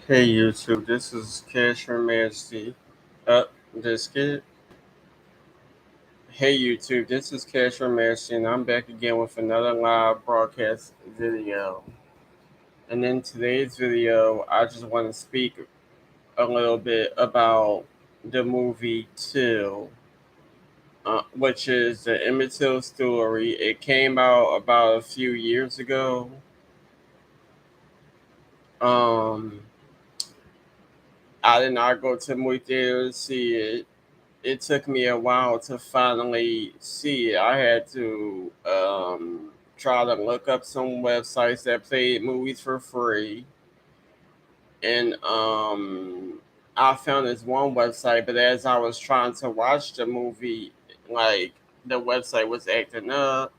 Hey YouTube, this is Cash from Majesty. This kid. Hey YouTube, this is Cash from Majesty, and I'm back again with another live broadcast video. And in today's video, I just want to speak a little bit about the movie Till, which is the Emmett Till story. It came out about a few years ago. Um, I did not go to the movie theater to see it. It took me a while to finally see it. I had to try to look up some websites that played movies for free, and I found this one website. But as I was trying to watch the movie, like the website was acting up.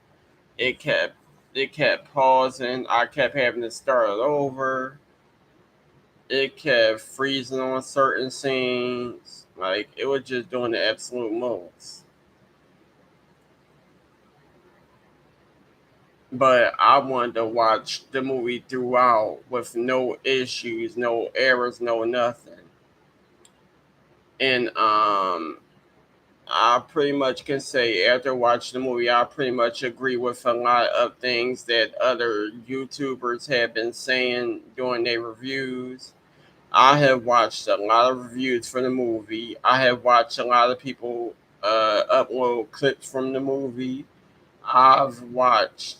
It kept it kept pausing. I kept having to start it over. It kept freezing on certain scenes. Like it was just doing the absolute most. But I wanted to watch the movie throughout with no issues, no errors, no nothing. And I pretty much can say after watching the movie, I pretty much agree with a lot of things that other YouTubers have been saying during their reviews. I have watched a lot of reviews for the movie. I have watched a lot of people upload clips from the movie. I've watched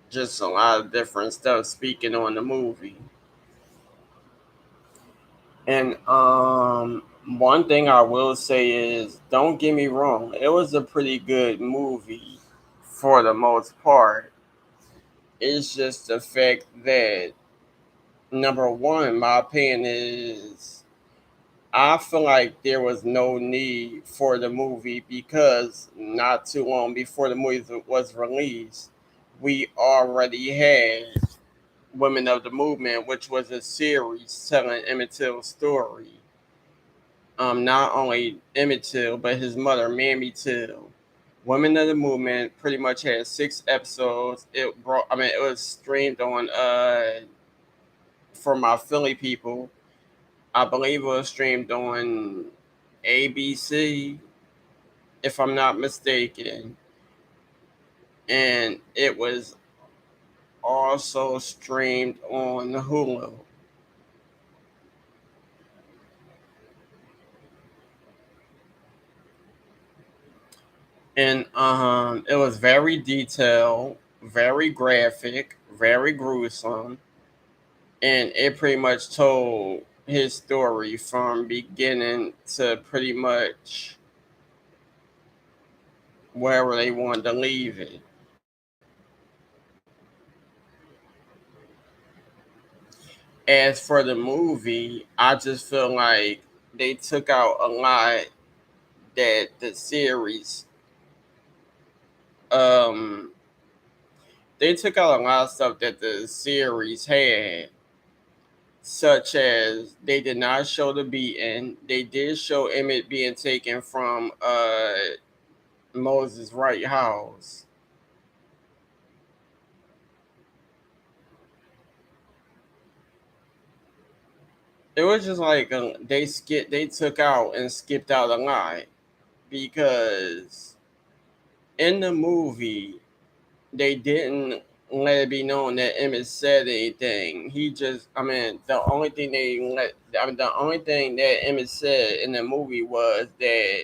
just a lot of different stuff speaking on the movie. And one thing I will say is don't get me wrong, it was a pretty good movie for the most part. It's just the fact that number one, my opinion is I feel like there was no need for the movie because not too long before the movie was released, we already had Women of the Movement, which was a series telling Emmett Till's story. Not only Emmett Till, but his mother, Mamie Till. Women of the Movement pretty much had 6 episodes. It was streamed on for my Philly people. I believe it was streamed on ABC, if I'm not mistaken, and it was also streamed on Hulu. And it was very detailed, very graphic, very gruesome, and it pretty much told his story from beginning to pretty much wherever they wanted to leave it. As for the movie, I just feel like they took out a lot that the series um they took out a lot of stuff that the series had, such as they did not show the beating. They did show Emmett being taken from Moses' right house. It was just like they took out and skipped out a lot because in the movie they didn't let it be known that Emmett said anything. He just, the only thing that Emmett said in the movie was that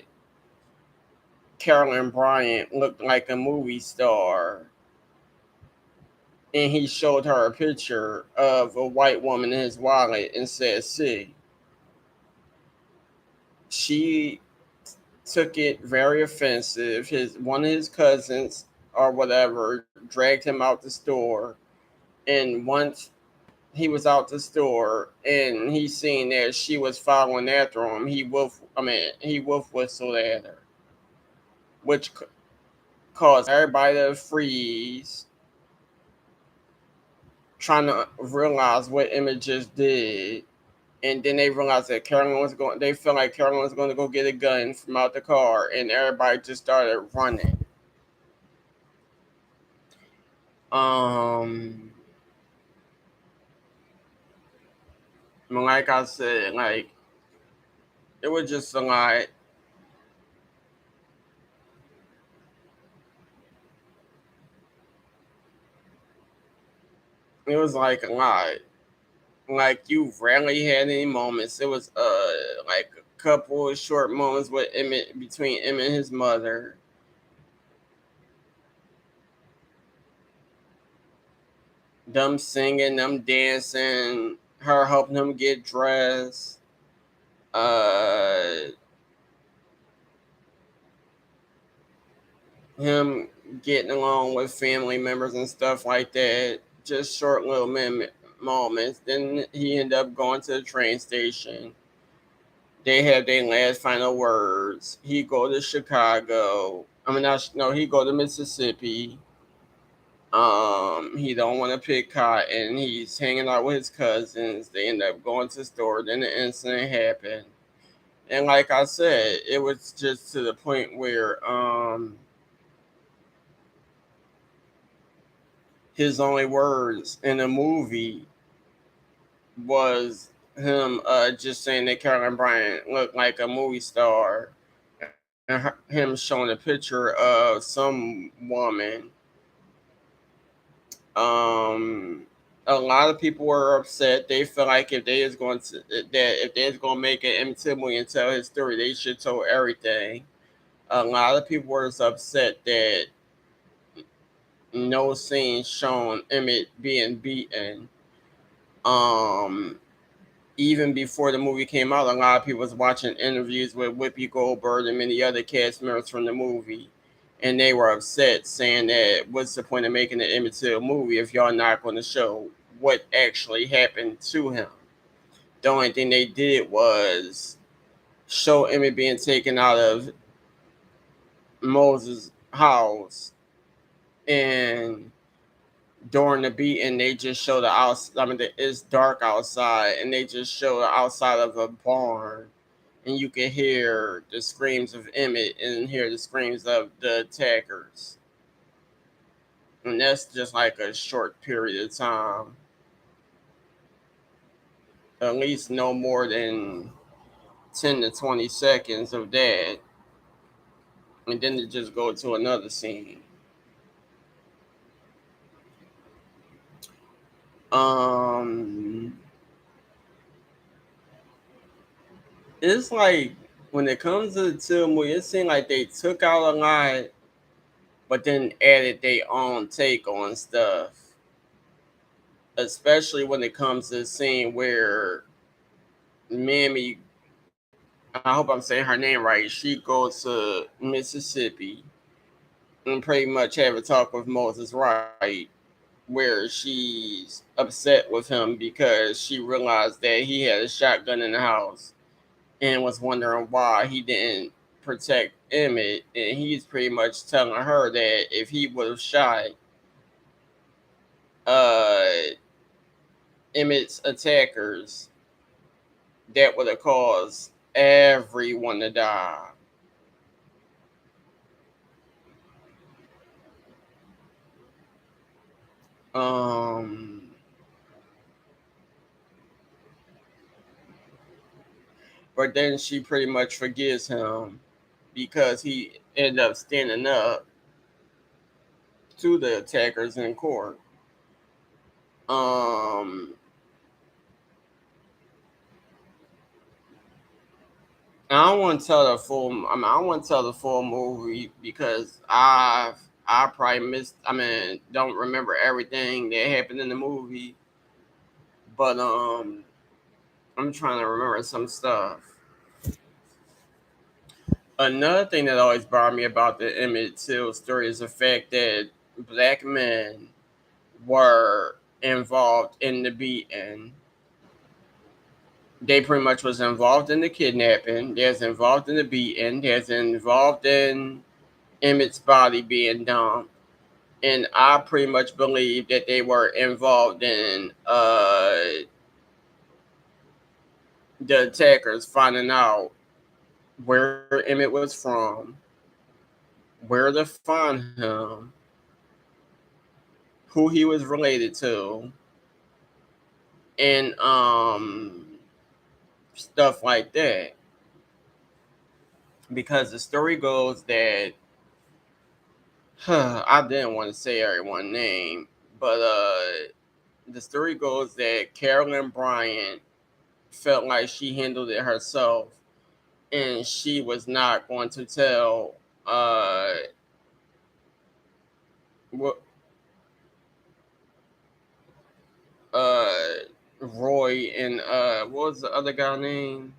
Carolyn Bryant looked like a movie star, and he showed her a picture of a white woman in his wallet and said, "See." She took it very offensive. His one of his cousins or whatever dragged him out the store, and once he was out the store and he seen that she was following after him, he wolf whistled at her, which caused everybody to freeze, trying to realize what Emmett just did. And then they realized that Carolyn was going. They felt like Carolyn was going to go get a gun from out the car, and everybody just started running. Um, Like I said, like it was just a lot. It was like a lot. Like you rarely had any moments. It was like a couple of short moments with Emmett between Emmett and his mother. Them singing, them dancing, her helping him get dressed. Uh, him getting along with family members and stuff like that. Just short little moments. Then he ended up going to the train station. They have their last final words. He go to Chicago. I mean, not, no, he go to Mississippi. He don't want to pick cotton. He's hanging out with his cousins. They end up going to the store. Then the incident happened. And like I said, it was just to the point where his only words in the movie was him just saying that Caroline Bryant looked like a movie star, and him showing a picture of some woman. Um, a lot of people were upset. They feel like if they is going to that if they is going to make an Emmett Till movie and tell his story, they should tell everything. A lot of people were upset that no scene shown Emmett being beaten. Um, Even before the movie came out, a lot of people was watching interviews with Whoopi Goldberg and many other cast members from the movie, and they were upset, saying that what's the point of making an Emmett Till movie if y'all not going to show what actually happened to him? The only thing they did was show Emmett being taken out of Moses' house, and during the beating, they just show the outside. I mean, it's dark outside, and they just show the outside of a barn, and you can hear the screams of Emmett and hear the screams of the attackers. And that's just like a short period of time, at least no more than 10 to 20 seconds of that, and then they just go to another scene. Um, it's like when it comes to the two movie, it seemed like they took out a lot, but then added their own take on stuff. Especially when it comes to the scene where Mammy, I hope I'm saying her name right, she goes to Mississippi and pretty much have a talk with Moses Wright, where she's upset with him because she realized that he had a shotgun in the house and was wondering why he didn't protect Emmett. And he's pretty much telling her that if he would have shot uh, Emmett's attackers, that would have caused everyone to die. Um, but then she pretty much forgives him because he ended up standing up to the attackers in court. Um, I don't want to tell the full. I mean, I don't want to tell the full movie because I probably missed. I mean, don't remember everything that happened in the movie, but I'm trying to remember some stuff. Another thing that always bothered me about the Emmett Till story is the fact that black men were involved in the beating. They pretty much was involved in the kidnapping. There's involved in the beating. There's involved in Emmett's body being dumped. And I pretty much believe that they were involved in the attackers finding out where Emmett was from, where to find him, who he was related to, and stuff like that. Because the story goes that I didn't want to say everyone's name, but the story goes that Carolyn Bryant felt like she handled it herself, and she was not going to tell uh what uh Roy and what was the other guy name?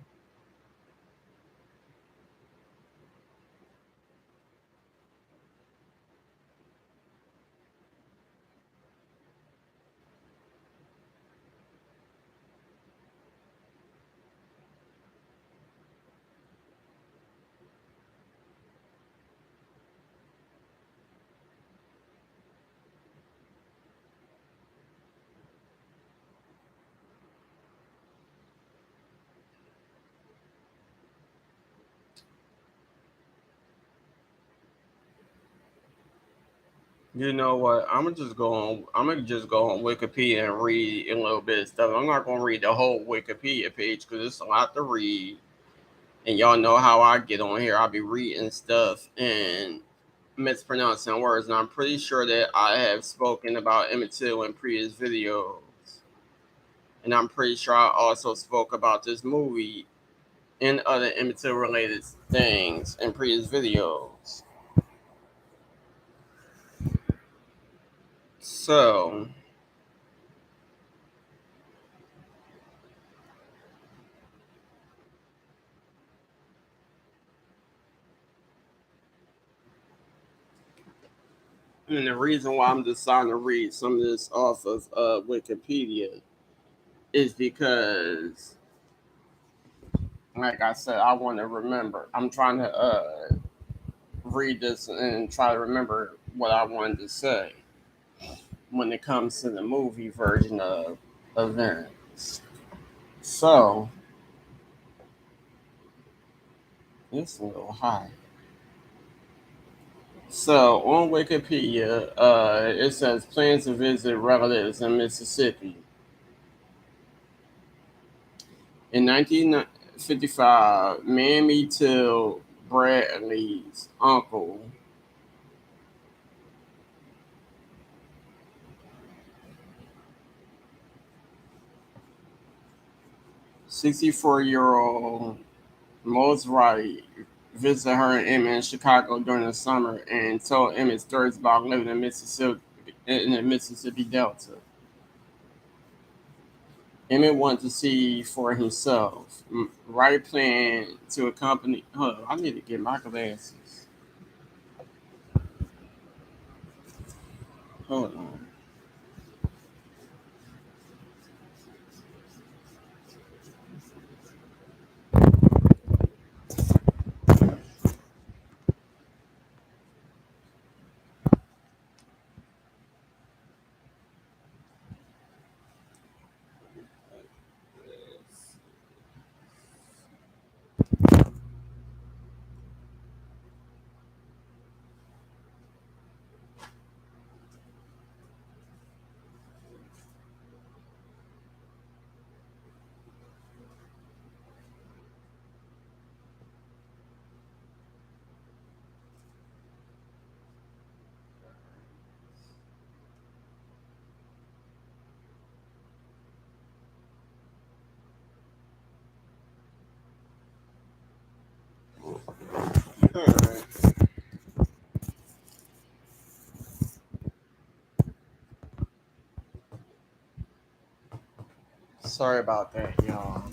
You know what? I'm gonna just go on Wikipedia and read a little bit of stuff. I'm not gonna read the whole Wikipedia page because it's a lot to read. And y'all know how I get on here. I'll be reading stuff and mispronouncing words. And I'm pretty sure that I have spoken about Emmett Till in previous videos. And I'm pretty sure I also spoke about this movie and other Emmett Till related things in previous videos. So, and the reason why I'm deciding to read some of this off of Wikipedia is because, like I said, I want to remember. I'm trying to read this and try to remember what I wanted to say when it comes to the movie version of events. So, it's a little high. So, on Wikipedia, it says plans to visit relatives in Mississippi. In 1955, Mamie Till, Bradley's uncle, 64-year-old Mose Wright, visited her and Emmett in Chicago during the summer and told Emmett stories about living in the Mississippi Delta. Emmett wanted to see for himself. Wright planned to accompany. Hold on, I need to get my glasses. Hold on. All right. Sorry about that, y'all.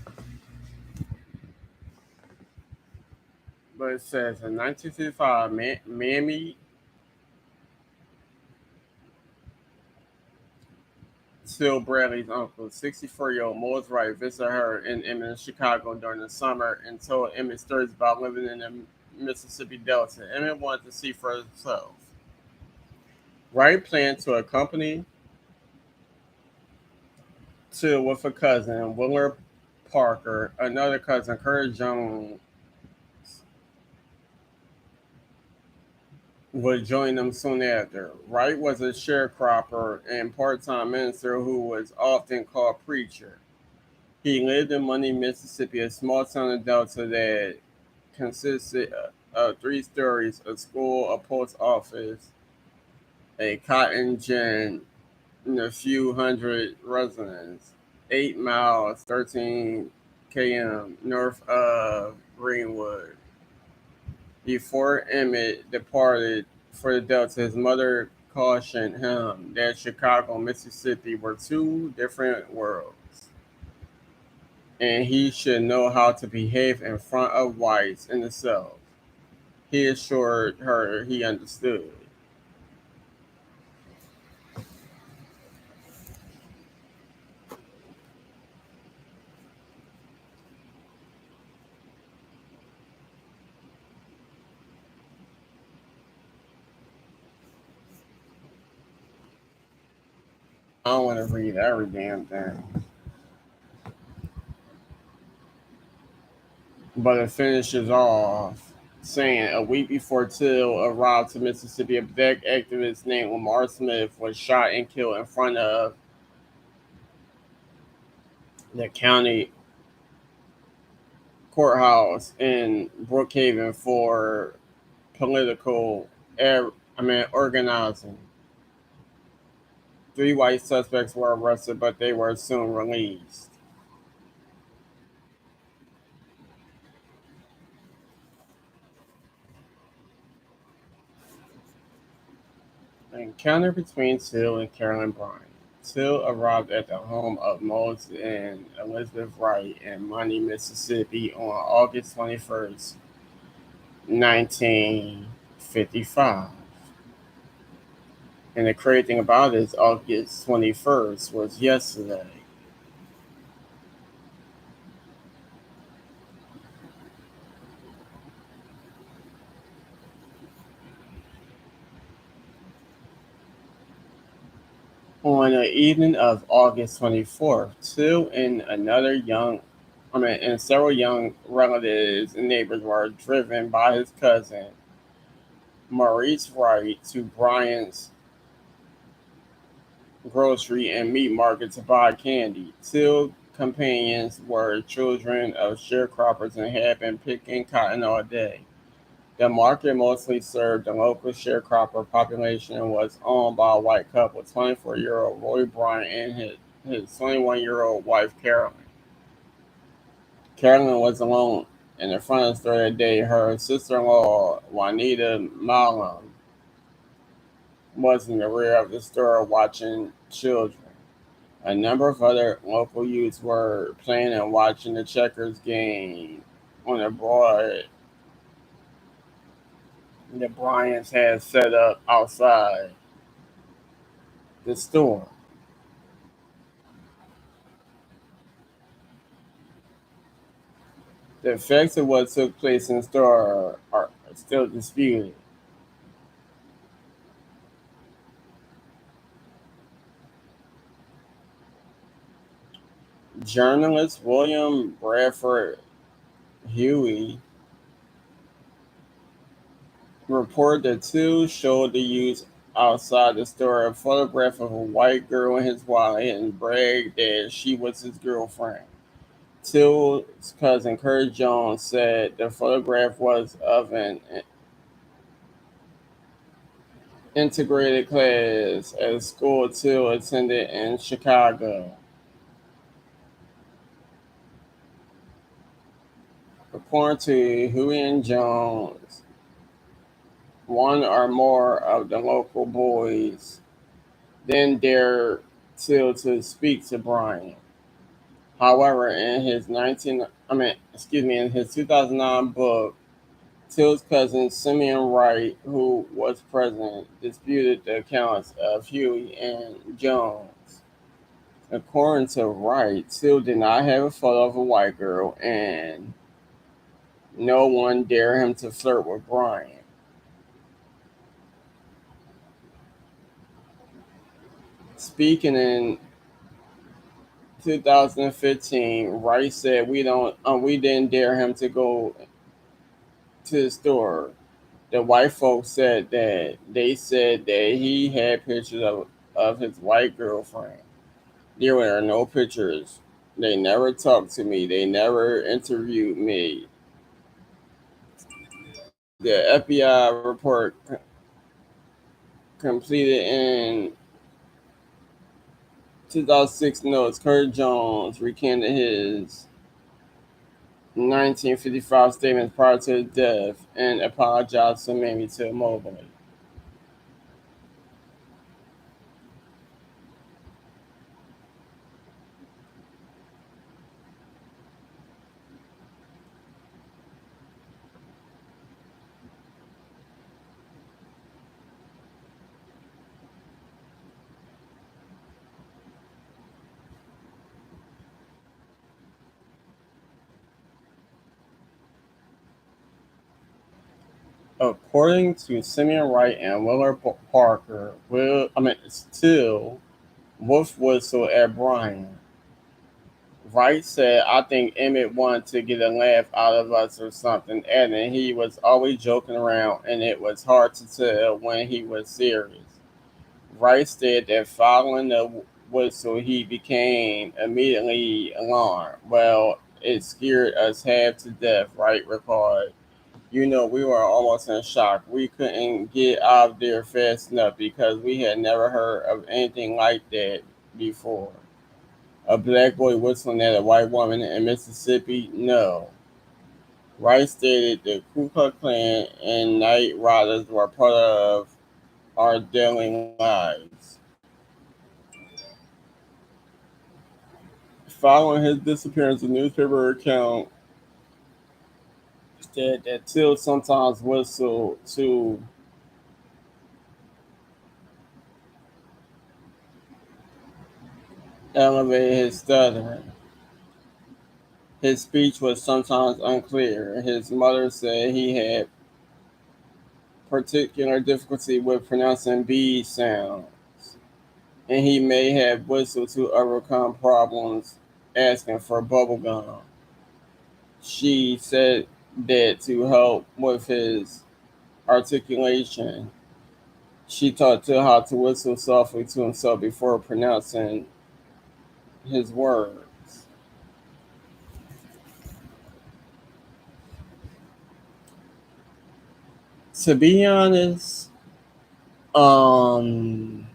But it says in 1955, Mammy Till Bradley's uncle, 64-year-old Morris Wright, visited her in Emmett, Chicago during the summer and told Emmett stories about living in the Mississippi Delta. Emmett wanted to see for himself. Wright planned to accompany Till with a cousin, Willard Parker, another cousin, Curtis Jones, would join them soon after. Wright was a sharecropper and part time minister who was often called preacher. He lived in Money, Mississippi, a small town in Delta that consisted of 3 stories, a school, a post office, a cotton gin, and a few hundred residents. 8 miles, 13 km north of Greenwood. Before Emmett departed for the Delta, his mother cautioned him that Chicago and Mississippi were two different worlds, and he should know how to behave in front of whites in the South. He assured her he understood. I don't want to read every damn thing, but it finishes off saying a week before Till arrived to Mississippi, a black activist named Lamar Smith was shot and killed in front of the county courthouse in Brookhaven for political, organizing. 3 white suspects were arrested, but they were soon released. An encounter between Till and Carolyn Bryant. Till arrived at the home of Moses and Elizabeth Wright in Money, Mississippi on August 21st, 1955. And the crazy thing about it is August 21st was yesterday. On the evening of August 24th, Till and several young relatives and neighbors were driven by his cousin, Maurice Wright, to Bryant's grocery and meat market to buy candy. Till companions were children of sharecroppers and had been picking cotton all day. The market mostly served the local sharecropper population and was owned by a white couple, 24-year-old Roy Bryant and his 21-year-old wife, Carolyn. Carolyn was alone in the front of the store that day. Her sister-in-law, Juanita Malum, was in the rear of the store watching children. A number of other local youths were playing and watching the checkers game on the board the Bryants had set up outside the store. The effects of what took place in the store are still disputed. Journalist William Bradford Huey reported that two showed the youth outside the store a photograph of a white girl in his wallet and bragged that she was his girlfriend. Till's cousin Kurt Jones said the photograph was of an integrated class at a school Till attended in Chicago. According to Huey and Jones, one or more of the local boys then dared Till to speak to Brian. However, in his 2009 book, Till's cousin Simeon Wright, who was present, disputed the accounts of Huey and Jones. According to Wright, Till did not have a photo of a white girl, and no one dared him to flirt with Brian. Speaking in 2015, Wright said, we didn't dare him to go to the store." The white folks said that they said that he had pictures of his white girlfriend. There were no pictures They never talked to me. They never interviewed me. The FBI report completed in 2006 notes Kurt Jones recanted his 1955 statements prior to his death and apologized to Mamie Till Mobley. According to Simeon Wright and Willard Parker, Till Wolf whistled at Brian. Wright said, I think Emmett wanted to get a laugh out of us or something, adding he was always joking around and it was hard to tell when he was serious. Wright said that following the whistle, he became immediately alarmed. Well, it scared us half to death, Wright replied. You know, we were almost in shock. We couldn't get out of there fast enough because we had never heard of anything like that before. A black boy whistling at a white woman in Mississippi? No. Wright stated the Ku Klux Klan and Night Riders were part of our daily lives. Following his disappearance, a newspaper account said that Till sometimes whistled to elevate his stuttering. His speech was sometimes unclear. His mother said he had particular difficulty with pronouncing B sounds, and he may have whistled to overcome problems asking for bubble gum. She said that to help with his articulation, she taught Till how to whistle softly to himself before pronouncing his words. To be honest, um,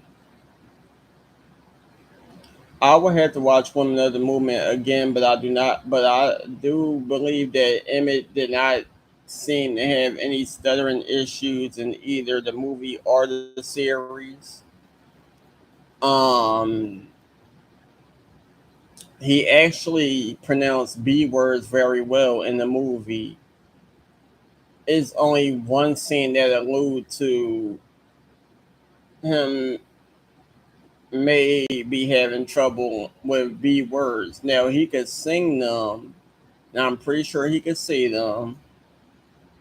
I would have to watch Women of the Movement again, but I do not. But I do believe that Emmett did not seem to have any stuttering issues in either the movie or the series. Um, he actually pronounced B words very well in the movie. It's only one scene that allude to him may be having trouble with B words. Now he could sing them. Now I'm pretty sure he could say them.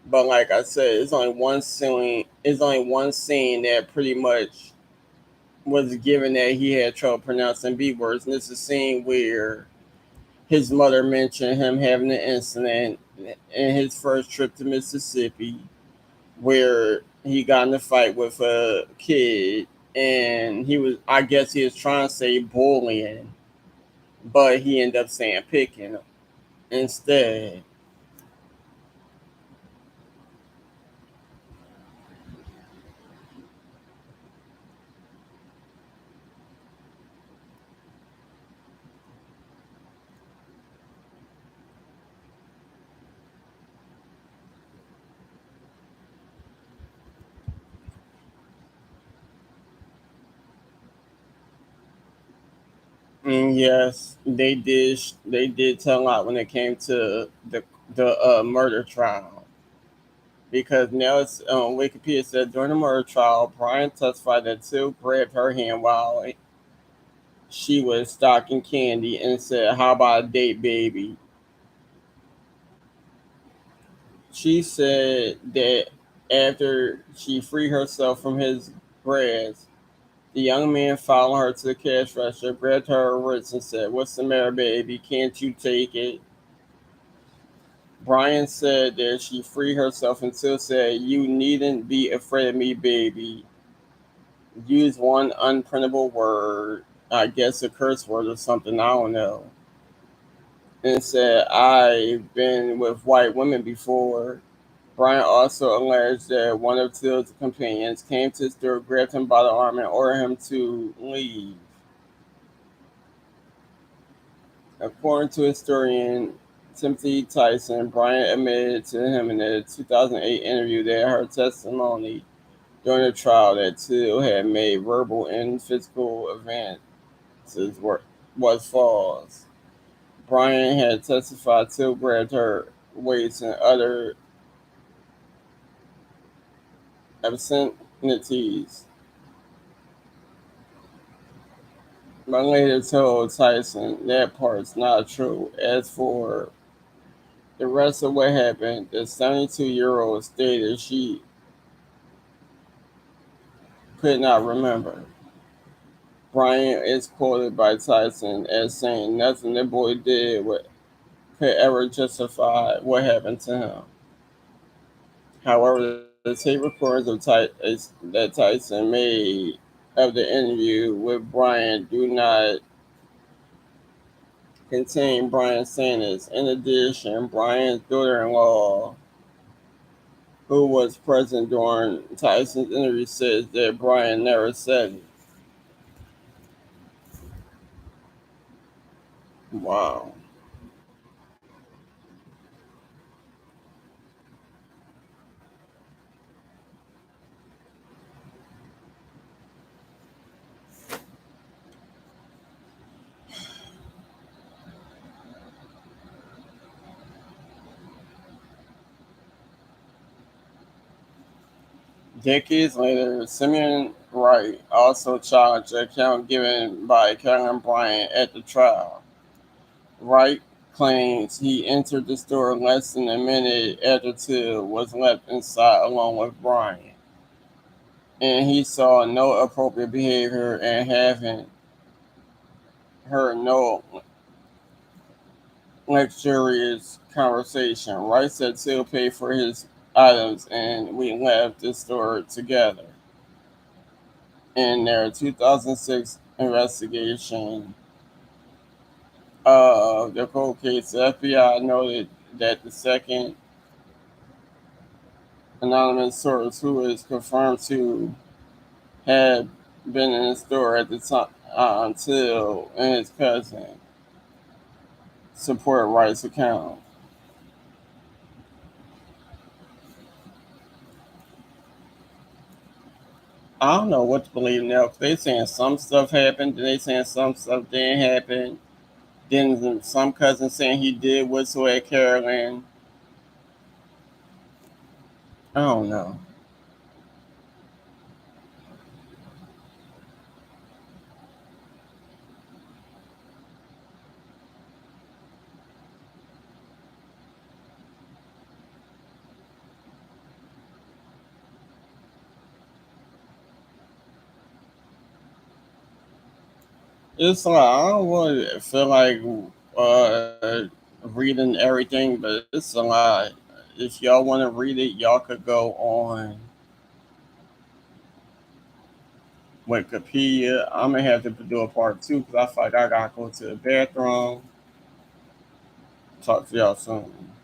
But like I said, it's only one scene. It's only one scene that pretty much was given that he had trouble pronouncing B words, and it's a scene where his mother mentioned him having an incident in his first trip to Mississippi, where he got in a fight with a kid, and I guess he was trying to say bullying, but he ended up saying picking instead. And yes, they did. They did tell a lot when it came to the murder trial, because now it's Wikipedia said during the murder trial, Brian testified that Till grabbed her hand while she was stocking candy and said, "How about a date, baby?" She said that after she freed herself from his grasp, the young man followed her to the cash register, grabbed her wrist, and said, "What's the matter, baby? Can't you take it?" Brian said that she freed herself and Till said, "You needn't be afraid of me, baby." Use one unprintable word, I guess a curse word or something, I don't know. and said, "I've been with white women before." Bryant also alleged that one of Till's companions came to the store, grabbed him by the arm, and ordered him to leave. According to historian Timothy Tyson, Bryant admitted to him in a 2008 interview that her testimony during the trial that Till had made verbal and physical advances was false. Bryant had testified Till grabbed her waist and other obscenities, but later told Tyson that part's not true. As for the rest of what happened, the 72-year-old stated she could not remember. Bryant is quoted by Tyson as saying nothing the boy did could ever justify what happened to him. However, the tape recordings that Tyson made of the interview with Bryant do not contain Bryant saying this. In addition, Bryant's daughter-in-law, who was present during Tyson's interview, says that Bryant never said it. Wow. Decades later, Simeon Wright also challenged the account given by Carolyn Bryant at the trial. Wright claims he entered the store less than a minute after Till was left inside along with Bryant, and he saw no appropriate behavior and haven't heard no luxurious conversation. Wright said Till paid for his items and we left the store together. In their 2006 investigation of the cold case, the FBI noted that the second anonymous source, who is confirmed to have been in the store at the time until and his cousin support Wright's account. I don't know what to believe now. They saying some stuff happened, then they saying some stuff didn't happen. Then some cousin saying he did whistle at Carolyn. I don't know. It's like I don't want to feel like uh, reading everything, but it's a lot. If y'all want to read it, y'all could go on Wikipedia. I'm gonna have to do a part two because I feel like I gotta go to the bathroom. Talk to y'all soon.